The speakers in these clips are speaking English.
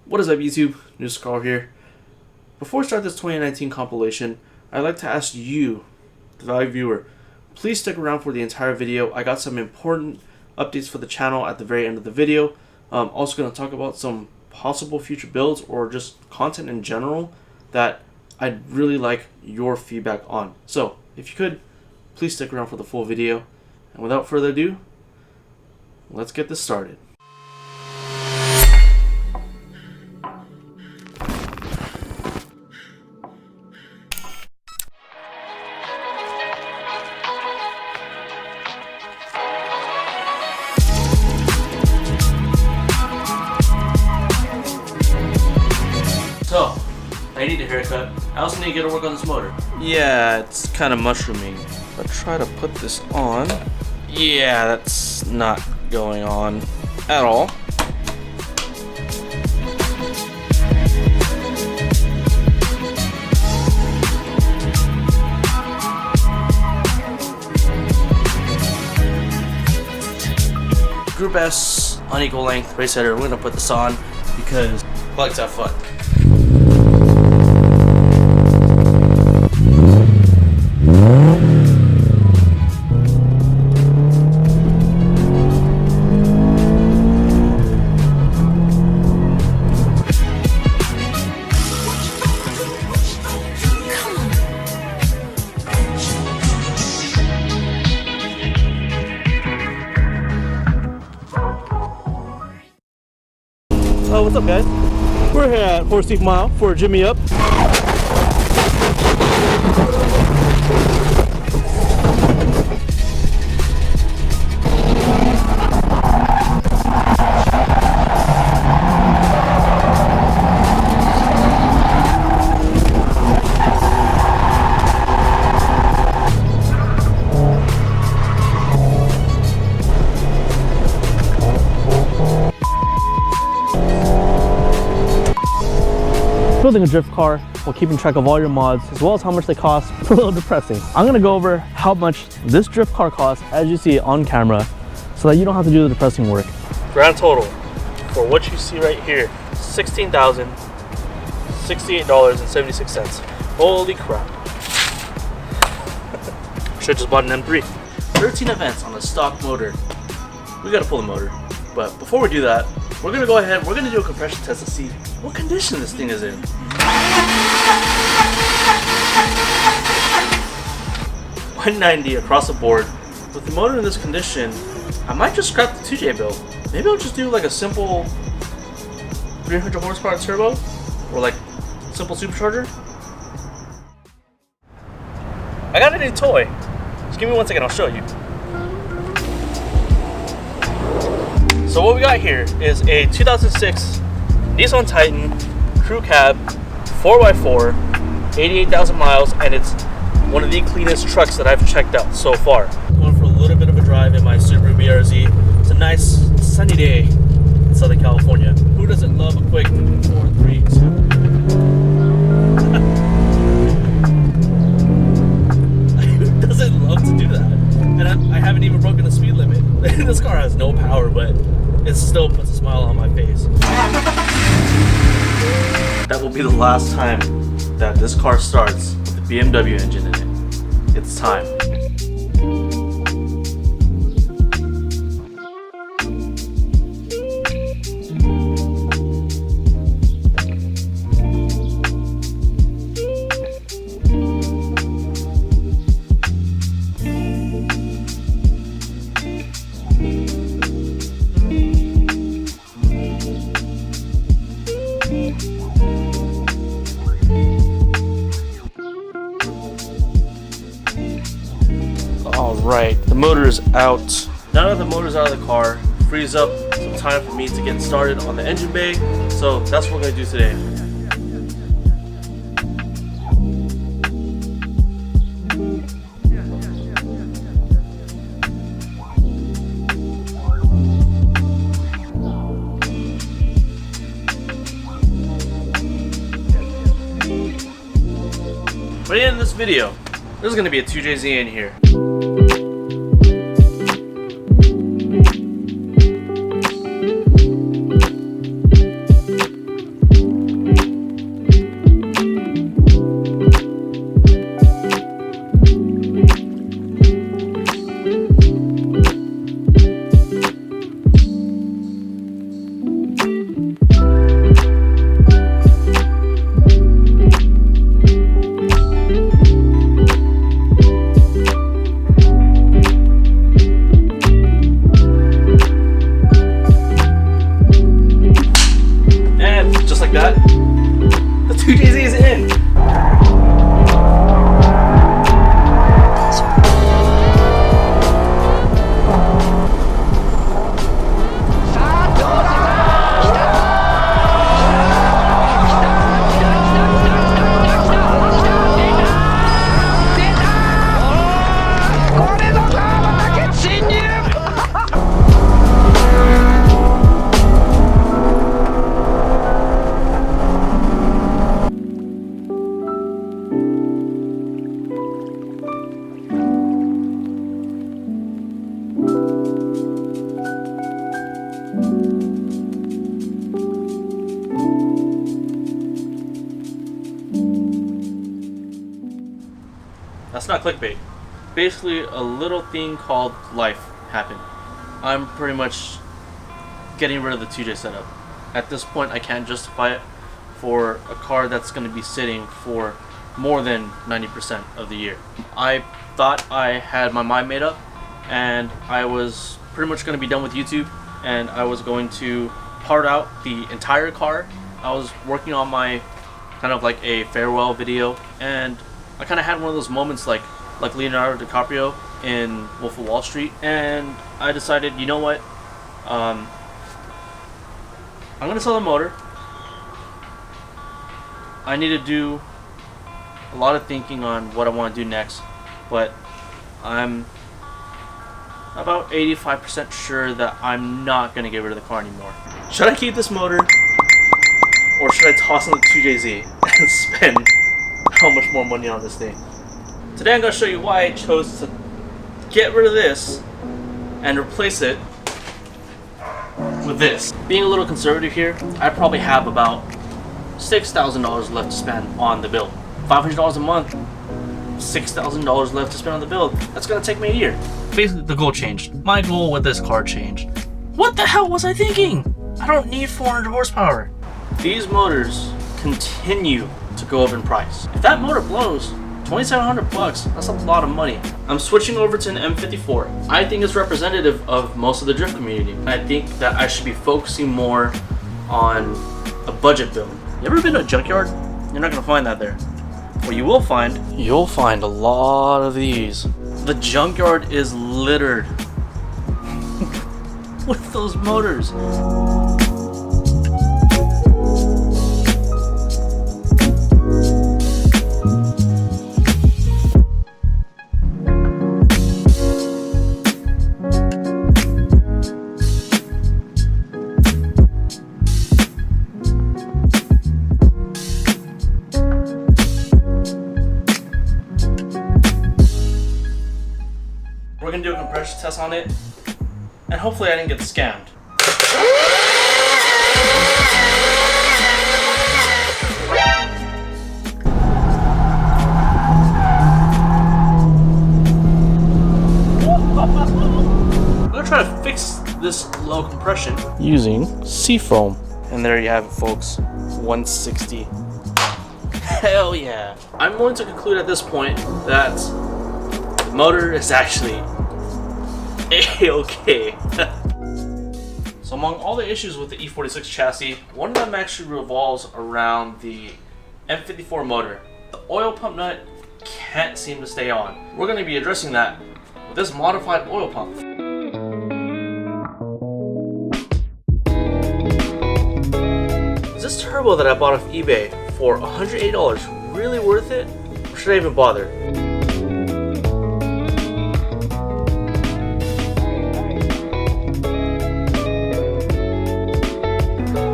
What is up, YouTube? Newscarl here. Before we start this 2019 compilation, I'd like to ask you, the valued viewer, please stick around for the entire video. I got some important updates for the channel at the very end of the video. I'm also going to talk about some possible future builds or just content in general that I'd really like your feedback on. So, if you could, please stick around for the full video. And without further ado, let's get this started. So, I need a haircut. I also need to get to work on this motor. Yeah, it's kind of mushrooming. But try to put this on. Yeah, that's not going on at all. Group S, unequal length, race header. We're gonna put this on because I like to have fun. Oh, what's up, guys? We're here at Horse Thief Mile for Jimmy Up. Building a drift car while keeping track of all your mods as well as how much they cost is a little depressing. I'm gonna go over how much this drift car costs as you see it on camera so that you don't have to do the depressing work. Grand total for what you see right here, $16,068.76. Holy crap. Should've just bought an M3. 13 events on a stock motor. We gotta pull the motor. But before we do that, we're gonna go ahead, we're gonna do a compression test to see what condition this thing is in. 190 across the board. With the motor in this condition, I might just scrap the 2J build. Maybe I'll just do like a simple 300 horsepower turbo or like simple supercharger. I got a new toy. Just give me 1 second, I'll show you. So what we got here is a 2006 Nissan Titan Crew Cab 4x4, 88,000 miles, and it's one of the cleanest trucks that I've checked out so far. Going for a little bit of a drive in my Subaru BRZ. It's a nice sunny day in Southern California. Who doesn't love a quick 4, 3, 2? Who doesn't love to do that? And I haven't even broken the speed limit. This car has no power, but it still puts a smile on my face. That will be the last time that this car starts with the BMW engine in it. It's time. Alright, the motor is out. Now that the motor's out of the car, frees up some time for me to get started on the engine bay. So that's what we're going to do today. By the end of this video, there's going to be a 2JZ in here. That's not clickbait. Basically, a little thing called life happened. I'm pretty much getting rid of the 2J setup. At this point, I can't justify it for a car that's going to be sitting for more than 90% of the year. I thought I had my mind made up, and I was pretty much going to be done with YouTube, and I was going to part out the entire car. I was working on my kind of like a farewell video, and I kind of had one of those moments like Leonardo DiCaprio in Wolf of Wall Street, and I decided, you know what, I'm gonna sell the motor. I need to do a lot of thinking on what I want to do next, but I'm about 85% sure that I'm not gonna get rid of the car anymore. Should I keep this motor, or should I toss in the 2JZ and spend how much more money on this thing? Today I'm going to show you why I chose to get rid of this and replace it with this. Being a little conservative here, I probably have about $6,000 left to spend on the build. $500 a month, $6,000 left to spend on the build. That's going to take me a year. Basically, the goal changed. My goal with this car changed. What the hell was I thinking? I don't need 400 horsepower. These motors continue to go up in price. If that motor blows, $2,700, that's a lot of money. I'm switching over to an M54. I think it's representative of most of the drift community. I think that I should be focusing more on a budget build. You ever been to a junkyard? You're not gonna find that there. What you will find, you'll find a lot of these. The junkyard is littered with those motors. We're gonna do a compression test on it, and hopefully I didn't get scammed. I'm gonna try to fix this low compression using Seafoam. And there you have it, folks. 160. Hell yeah. I'm going to conclude at this point that the motor is actually A-okay. So among all the issues with the E46 chassis, one of them actually revolves around the M54 motor. The oil pump nut can't seem to stay on. We're going to be addressing that with this modified oil pump. Is this turbo that I bought off eBay for $108 really worth it? Or should I even bother?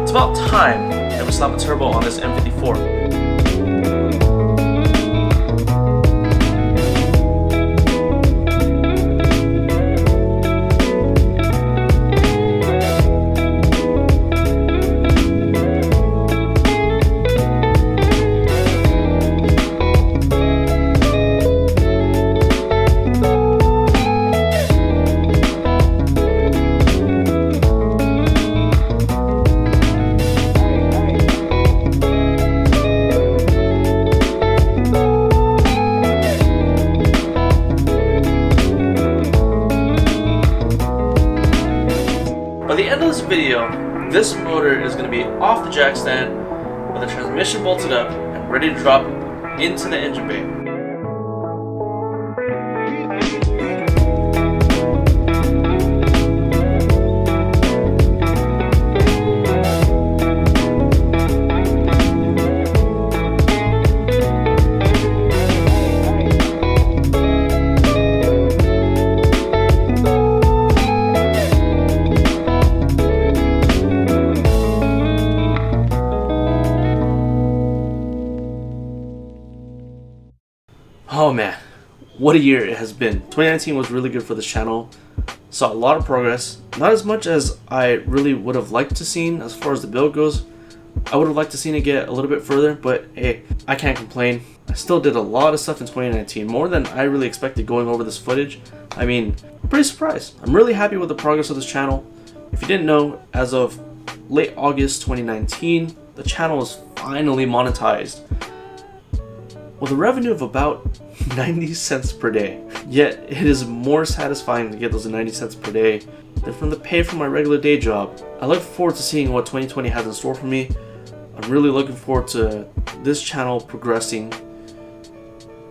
It's about time that we slap a turbo on this M54. By the end of this video, this motor is going to be off the jack stand with the transmission bolted up and ready to drop into the engine bay. Oh man, what a year it has been. 2019 was really good for this channel. Saw a lot of progress. Not as much as I really would have liked to seen as far as the build goes, I would have liked to seen it get a little bit further, but hey, I can't complain. I still did a lot of stuff in 2019, more than I really expected going over this footage. I mean, I'm pretty surprised. I'm really happy with the progress of this channel. If you didn't know, as of late August 2019, the channel is finally monetized with a revenue of about 90 cents per day. Yet it is more satisfying to get those 90 cents per day than from the pay from my regular day job. I look forward to seeing what 2020 has in store for me. I'm really looking forward to this channel progressing.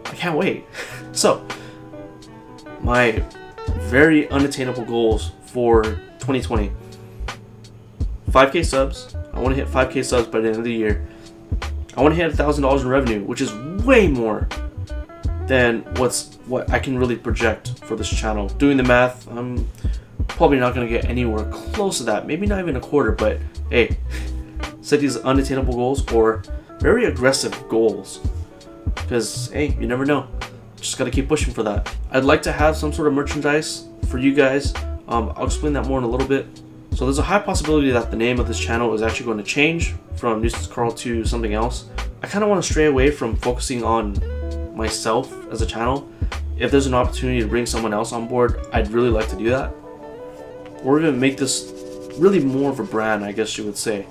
I can't wait. So, my very unattainable goals for 2020. 5K subs. I want to hit 5K subs by the end of the year. I want to hit $1,000 in revenue, which is way more than what I can really project for this channel. Doing the math, I'm probably not going to get anywhere close to that. Maybe not even a quarter, but hey, set these unattainable goals or very aggressive goals. Because hey, you never know. Just got to keep pushing for that. I'd like to have some sort of merchandise for you guys. I'll explain that more in a little bit. So there's a high possibility that the name of this channel is actually going to change from Nuisance Carl to something else. I kind of want to stray away from focusing on myself as a channel. If there's an opportunity to bring someone else on board, I'd really like to do that. Or even make this really more of a brand, I guess you would say,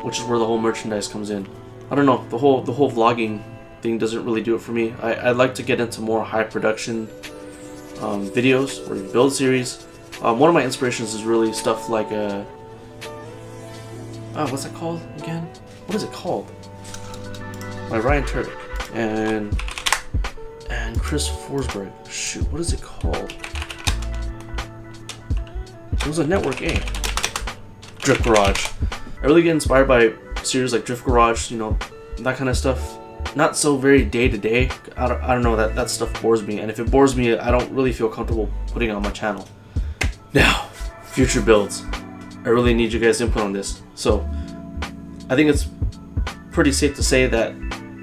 which is where the whole merchandise comes in. I don't know, the whole vlogging thing doesn't really do it for me. I'd like to get into more high production videos or build series. One of my inspirations is really stuff like what's that called again? What is it called? By Ryan Turk and Chris Forsberg. Shoot, what is it called? It was a network A. Drift Garage. I really get inspired by series like Drift Garage, you know, that kind of stuff. Not so very day to day. I don't know, that stuff bores me, and if it bores me, I don't really feel comfortable putting it on my channel. Now, future builds. I really need you guys' input on this. So, I think it's pretty safe to say that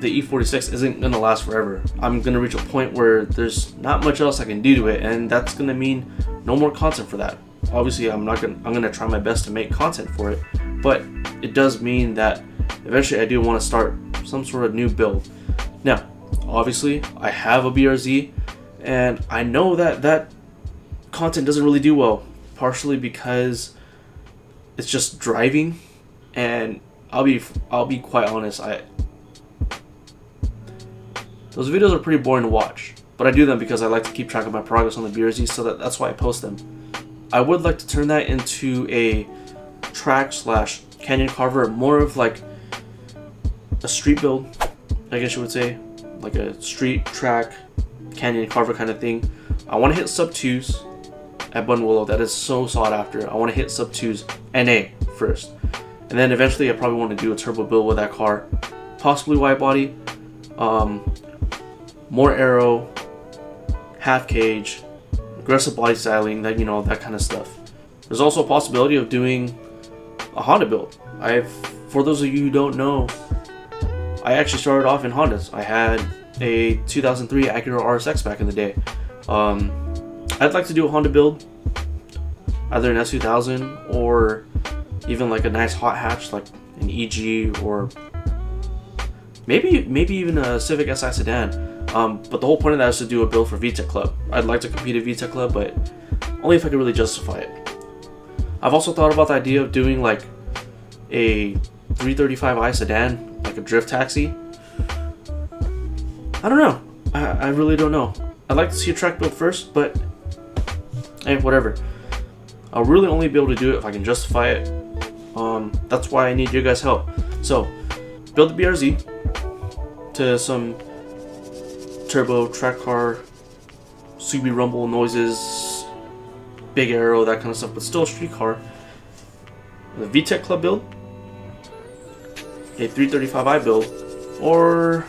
the E46 isn't gonna last forever. I'm gonna reach a point where there's not much else I can do to it, and that's gonna mean no more content for that. Obviously, I'm gonna try my best to make content for it, but it does mean that eventually I do want to start some sort of new build. Now, obviously, I have a BRZ, and I know that content doesn't really do well, partially because it's just driving, and I'll be quite honest, those videos are pretty boring to watch, but I do them because I like to keep track of my progress on the BRZ, so that's why I post them. I would like to turn that into a track/canyon carver, more of like a street build, I guess you would say, like a street track canyon carver kind of thing. I want to hit sub 2s at Bunwillow. That is so sought after. I want to hit sub 2s NA first, and then eventually I probably want to do a turbo build with that car, possibly wide body, more aero, half cage, aggressive body styling, that, you know, that kind of stuff. There's also a possibility of doing a Honda build. For those of you who don't know, I actually started off in Hondas. I had a 2003 Acura RSX back in the day. I'd like to do a Honda build, either an S2000 or even like a nice hot hatch like an EG, or maybe even a Civic Si sedan. But the whole point of that is to do a build for VTEC Club. I'd like to compete at VTEC Club, but only if I could really justify it. I've also thought about the idea of doing like a 335i sedan, like a drift taxi. I don't know. I really don't know. I'd like to see a track build first, but hey, whatever. I'll really only be able to do it if I can justify it. That's why I need your guys' help. So, build the BRZ to some turbo track car, Subi rumble noises, big aero, that kind of stuff, but still a street car. The VTEC Club build, a 335i build, or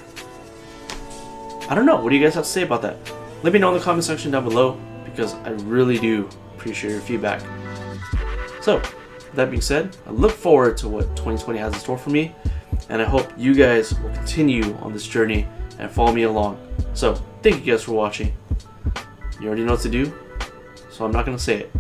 I don't know. What do you guys have to say about that? Let me know in the comment section down below, because I really do appreciate your feedback. So, with that being said, I look forward to what 2020 has in store for me, and I hope you guys will continue on this journey and follow me along. So, thank you guys for watching. You already know what to do, so I'm not going to say it.